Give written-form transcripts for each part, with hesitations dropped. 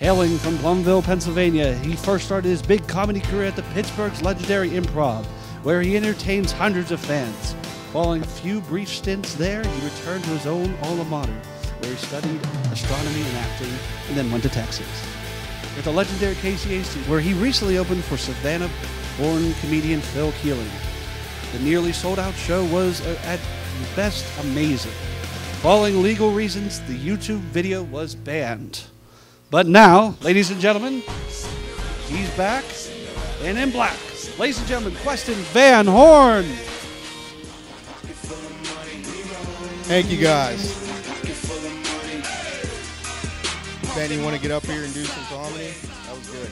Hailing from Plumville, Pennsylvania, he first started his big comedy career at the Pittsburgh's legendary Improv, where he entertains hundreds of fans. Following a few brief stints there, he returned to his own alma mater, where he studied astronomy and acting, and then went to Texas. With the legendary KCAC, where he recently opened for Savannah-born comedian Phil Keeling. The nearly sold-out show was, at best, amazing. Following legal reasons, the YouTube video was banned. But now, ladies and gentlemen, he's back and in black. Ladies and gentlemen, Queston Van Horne. Thank you, guys. Ben, you want to get up here and do some comedy? That was good.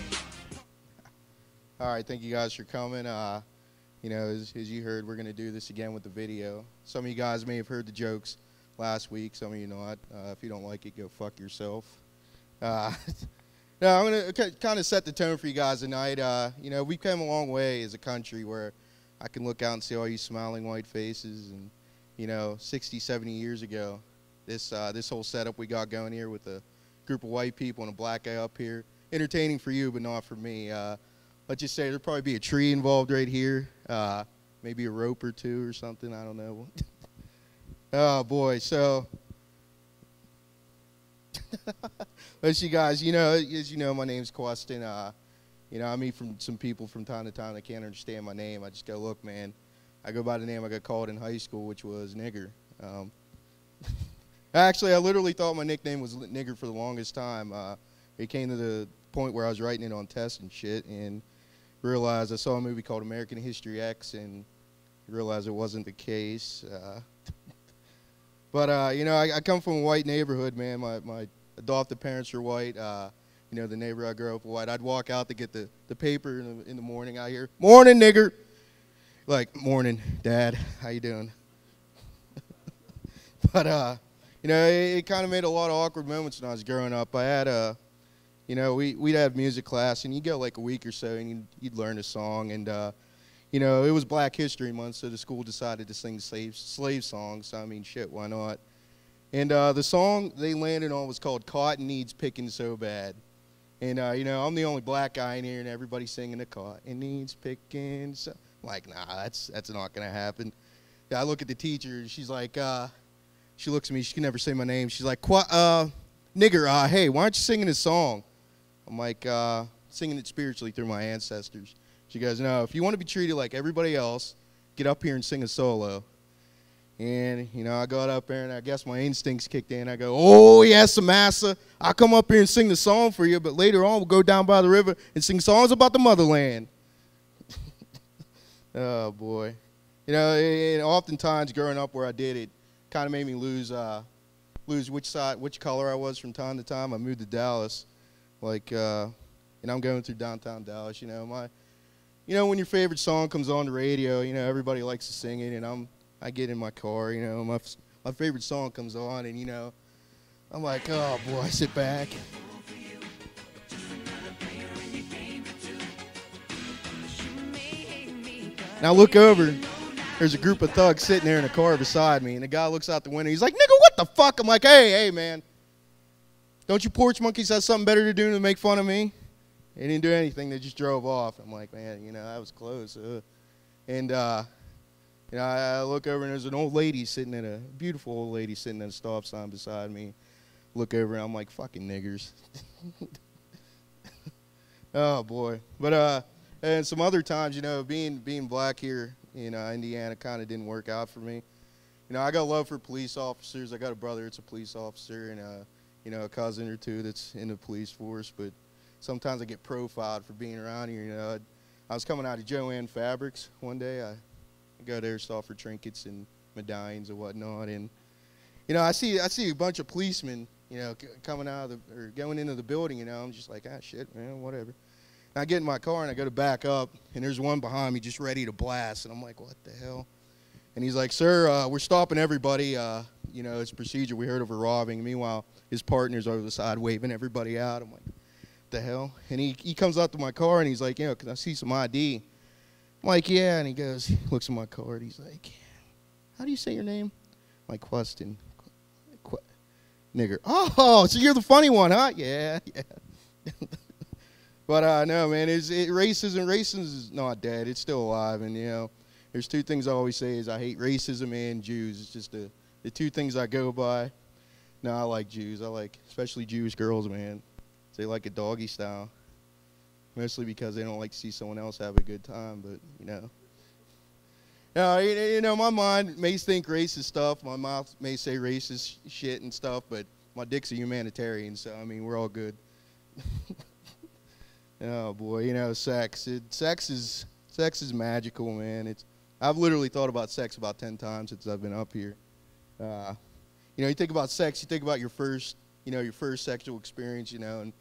All right, thank you guys for coming. You know, as you heard, we're going to do this again with the video. Some of you guys may have heard the jokes last week. Some of you not. If you don't like it, go fuck yourself. Now, I'm going to kind of set the tone for you guys tonight. You know, we've come a long way as a country where I can look out and see all you smiling white faces. And, you know, 60, 70 years ago, this whole setup we got going here with a group of white people and a black guy up here, entertaining for you, but not for me. Let's just say there'll probably be a tree involved right here, maybe a rope or two or something, I don't know. Oh, boy, so... As you guys, you know, as you know, my name's Queston. You know, I meet from some people from time to time that can't understand my name. I just go, look, man, I go by the name I got called in high school, which was Nigger. Actually, I literally thought my nickname was Nigger for the longest time. It came to the point where I was writing it on tests and shit, and realized I saw a movie called American History X, and realized it wasn't the case. But you know, I come from a white neighborhood, man. My adopted parents are white. You know, the neighbor I grew up with white. I'd walk out to get the paper in the morning. I hear, "Morning, nigger." Like, "Morning, Dad. How you doing?" But you know, it kind of made a lot of awkward moments when I was growing up. I had you know, we'd have music class, and you'd go like a week or so, and you'd learn a song, and you know, it was Black History Month, so the school decided to sing slave songs. So I mean, shit, why not? And the song they landed on was called "Cotton Needs Picking So Bad." And, you know, I'm the only black guy in here, and everybody's singing the "Cotton Needs Picking." So I'm like, nah, that's not going to happen. Yeah, I look at the teacher, she's like, she looks at me, she can never say my name. She's like, "Nigger, hey, why aren't you singing this song?" I'm like, singing it spiritually through my ancestors. She goes, "No, if you want to be treated like everybody else, get up here and sing a solo." And, you know, I got up there, and I guess my instincts kicked in. I go, "Oh, yes, massa. I'll come up here and sing the song for you, but later on we'll go down by the river and sing songs about the motherland." Oh, boy. You know, and oftentimes growing up where I did, it kind of made me lose which color I was from time to time. I moved to Dallas. Like, and I'm going through downtown Dallas, you know. You know, when your favorite song comes on the radio, you know, everybody likes to sing it, and I get in my car, you know, my favorite song comes on, and, you know, I'm like, oh, boy, I sit back. Now look over, there's a group of thugs sitting there in a car beside me, and the guy looks out the window, he's like, "Nigga, what the fuck?" I'm like, hey, man, don't you porch monkeys have something better to do than make fun of me? They didn't do anything, they just drove off. I'm like, man, you know, that was close. And, you know, I look over, and there's an old lady sitting at a beautiful old lady sitting at a stop sign beside me. Look over, and I'm like, fucking niggers. Oh, boy. But, and some other times, you know, being black here in Indiana kind of didn't work out for me. You know, I got love for police officers. I got a brother that's a police officer, and, you know, a cousin or two that's in the police force. But sometimes I get profiled for being around here. You know, I was coming out of Joanne Fabrics one day. I go there, stop for trinkets and medallions and whatnot, and you know, I see a bunch of policemen, you know, coming out of or going into the building. You know, I'm just like, ah, shit, man, whatever. And I get in my car and I go to back up, and there's one behind me just ready to blast, and I'm like, what the hell? And he's like, "Sir, we're stopping everybody. You know, it's procedure. We heard of a robbing." Meanwhile, his partner's over the side waving everybody out. I'm like, what the hell? And he comes up to my car and he's like, "You know, can I see some ID?" I'm like, "Yeah," and he goes, he looks at my card, he's like, "How do you say your name?" I'm like, "Queston." Nigger. "Oh, so you're the funny one, huh?" "Yeah, yeah." But no, man, racism is not dead. It's still alive, and you know, there's two things I always say: is I hate racism and Jews. It's just the two things I go by. No, I like Jews. I like especially Jewish girls, man. They like a doggy style, mostly because they don't like to see someone else have a good time. But you know. No, you know, my mind may think racist stuff. My mouth may say racist shit and stuff, but my dick's a humanitarian, so, I mean, we're all good. Oh, boy, you know, sex. Sex is magical, man. I've literally thought about sex about 10 times since I've been up here. You know, you think about sex, you think about your first sexual experience, you know, and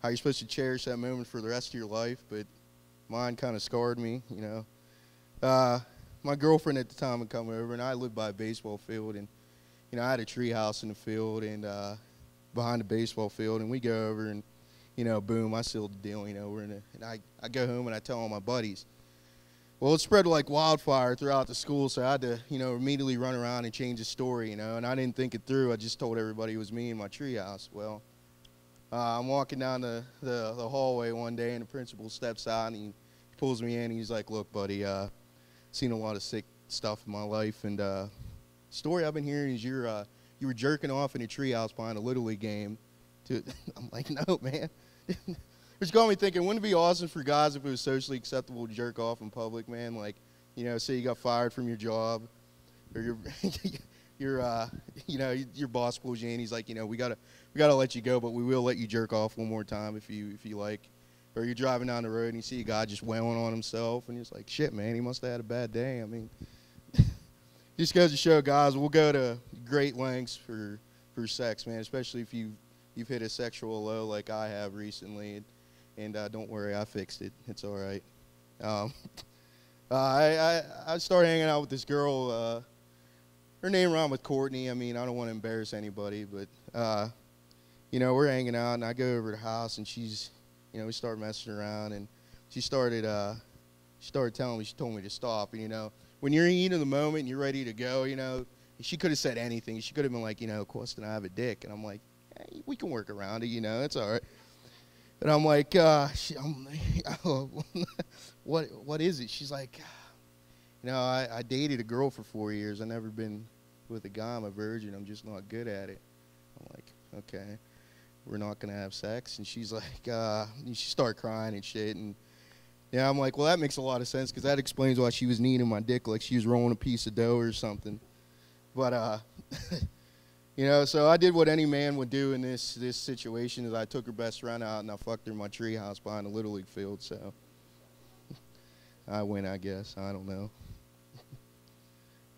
how you're supposed to cherish that moment for the rest of your life, but mine kind of scarred me, you know. My girlfriend at the time would come over, and I lived by a baseball field, and you know I had a tree house in the field and behind the baseball field, and we go over, and you know, boom, I sealed the deal. You know, and I go home and I tell all my buddies. Well, it spread like wildfire throughout the school, so I had to, you know, immediately run around and change the story, you know, and I didn't think it through. I just told everybody it was me in my tree house. Well, I'm walking down the hallway one day, and the principal steps out, and he pulls me in, and he's like, "Look, buddy, seen a lot of sick stuff in my life, and story I've been hearing is you were jerking off in a treehouse behind a Little League game." I'm like, no, man. Which got me thinking, wouldn't it be awesome for guys if it was socially acceptable to jerk off in public, man? Like, you know, say you got fired from your job, or you know, your boss pulls you in. He's like, you know, we gotta let you go, but we will let you jerk off one more time if you like. Or you're driving down the road and you see a guy just wailing on himself, and you're just like, shit, man, he must have had a bad day. I mean, just goes to show, guys, we'll go to great lengths for sex, man, especially if you've hit a sexual low like I have recently. And don't worry, I fixed it. It's all right. I started hanging out with this girl. Her name rhymed with Courtney. I mean, I don't want to embarrass anybody, but, you know, we're hanging out, and I go over to the house, and she's, you know, we started messing around, and she started telling me, she told me to stop. And, you know, when you're in the heat of the moment and you're ready to go, you know, she could have said anything. She could have been like, you know, Queston, I have a dick. And I'm like, hey, we can work around it, you know, it's all right. And I'm like, what is it? She's like, you know, I dated a girl for 4 years. I've never been with a guy. I'm a virgin. I'm just not good at it. I'm like, okay, we're not going to have sex. And she's like, she started crying and shit. And yeah, I'm like, well, that makes a lot of sense, because that explains why she was kneading my dick like she was rolling a piece of dough or something. But, you know, so I did what any man would do in this situation, is I took her best friend out and I fucked her in my treehouse behind a Little League field. So I win, I guess. I don't know.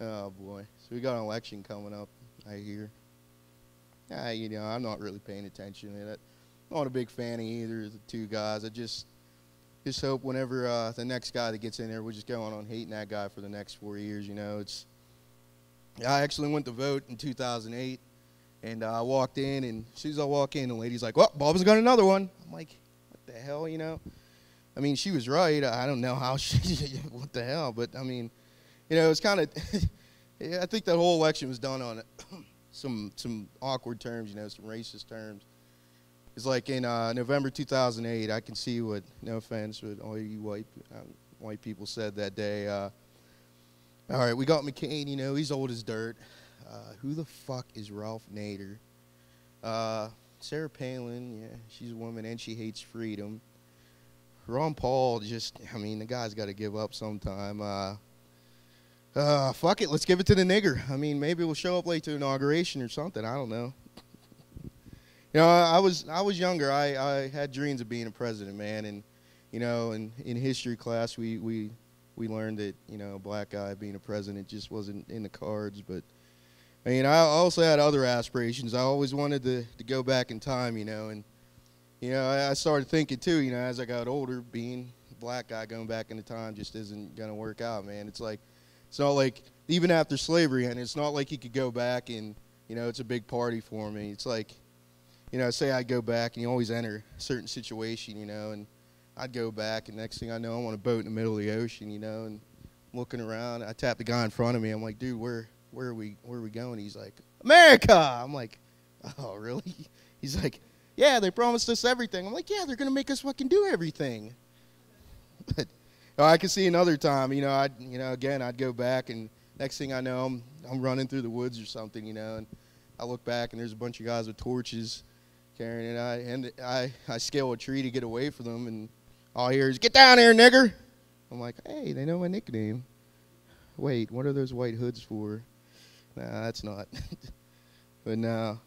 Oh, boy. So we got an election coming up, I hear. You know, I'm not really paying attention to it. I'm not a big fan of either of the two guys. I just hope whenever the next guy that gets in there, we're just going on hating that guy for the next 4 years, you know. I actually went to vote in 2008. And I walked in, and as soon as I walk in, the lady's like, well, Bob's got another one. I'm like, what the hell, you know? I mean, she was right. I don't know how what the hell. But, I mean, you know, it's kind of, I think that whole election was done on some awkward terms, you know, some racist terms. It's like in November 2008, I can see what, no offense, but all you white people said that day. All right, we got McCain, you know, he's old as dirt. Who the fuck is Ralph Nader? Sarah Palin, yeah, she's a woman and she hates freedom. Ron Paul, I mean, the guy's got to give up sometime. Fuck it, let's give it to the nigger. I mean, maybe we'll show up late to inauguration or something. I don't know. You know, I was younger. I had dreams of being a president, man. And you know, in history class, we learned that, you know, a black guy being a president just wasn't in the cards. But I mean, I also had other aspirations. I always wanted to go back in time, you know, and, you know, I started thinking, too, you know, as I got older, being a black guy going back into time just isn't going to work out, man. It's like, it's not like, even after slavery, and it's not like you could go back and, you know, it's a big party for me. It's like, you know, say I'd go back, and you always enter a certain situation, you know, and I'd go back, and next thing I know, I'm on a boat in the middle of the ocean, you know, and I'm looking around. I tap the guy in front of me. I'm like, dude, where are we going? He's like, America. I'm like, oh, really? He's like, yeah, they promised us everything. I'm like, yeah, they're going to make us fucking do everything. But I could see another time, again, I'd go back, and next thing I know, I'm running through the woods or something, and I look back, and there's a bunch of guys with torches carrying it, and I scale a tree to get away from them, and all I hear is, get down here, nigger. I'm like, hey, they know my nickname. Wait, what are those white hoods for? Nah, that's not. But no.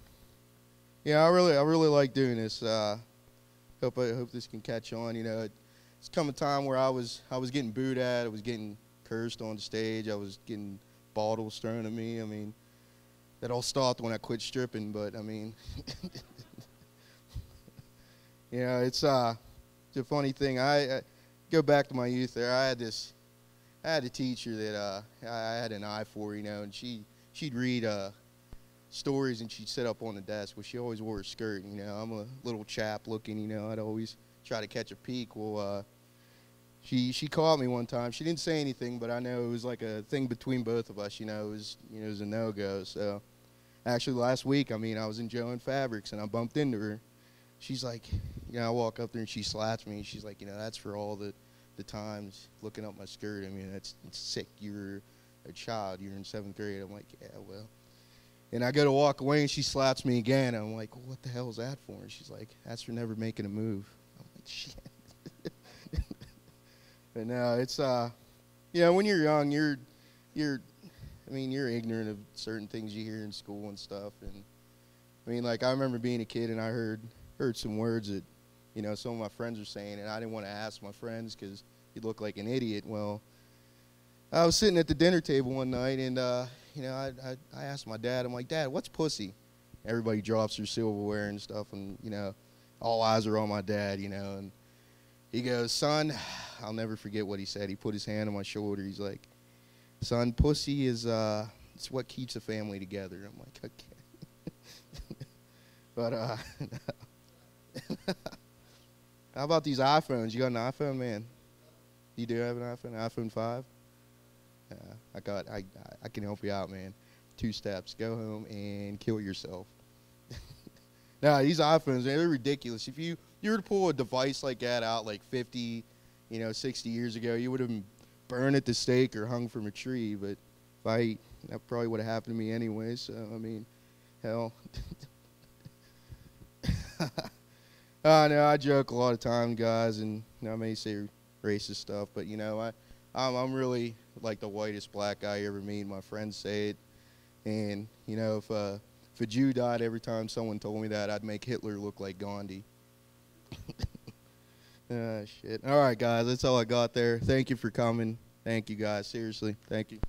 Yeah, I really like doing this. I hope this can catch on. It's come a time where I was getting booed at. I was getting cursed on stage. I was getting bottles thrown at me. I mean, that all stopped when I quit stripping. But I mean, it's a funny thing. I go back to my youth there. I had a teacher that I had an eye for, and she'd read stories, and she'd sit up on the desk. Well, she always wore a skirt. I'm a little chap looking. I'd always try to catch a peek. Well, she caught me one time. She didn't say anything, but I know it was like a thing between both of us. It was a no-go. So actually last week, I was in Joe and Fabrics, and I bumped into her. She's like, I walk up there, and she slaps me. She's like, that's for all the times looking up my skirt. It's sick. You're a child. You're in 7th grade. I'm like, yeah, well. And I go to walk away, and she slaps me again. I'm like, well, what the hell is that for? And she's like, that's for never making a move. I'm like, shit. But no, it's when you're young, you're ignorant of certain things you hear in school and stuff. And I remember being a kid, and I heard some words that some of my friends were saying, and I didn't want to ask my friends because you look like an idiot. Well, I was sitting at the dinner table one night, and I asked my dad. I'm like, Dad, what's pussy? Everybody drops their silverware and stuff, and all eyes are on my dad. And he goes, son, I'll never forget what he said. He put his hand on my shoulder. He's like, son, pussy is it's what keeps a family together. I'm like, okay. But how about these iPhones? You got an iPhone, man? You do have an iPhone 5? I can help you out, man. 2 steps. Go home and kill yourself. No, these iPhones, man, they're ridiculous. If you were to pull a device like that out like 50, 60 years ago, you would have been burned at the stake or hung from a tree. But that probably would have happened to me anyway. So, hell. No, I joke a lot of times, guys, and I may say racist stuff, but I'm really like the whitest black guy you ever meet. My friends say it, and if a Jew died every time someone told me that, I'd make Hitler look like Gandhi. Shit. All right, guys, that's all I got there. Thank you for coming. Thank you, guys. Seriously, thank you.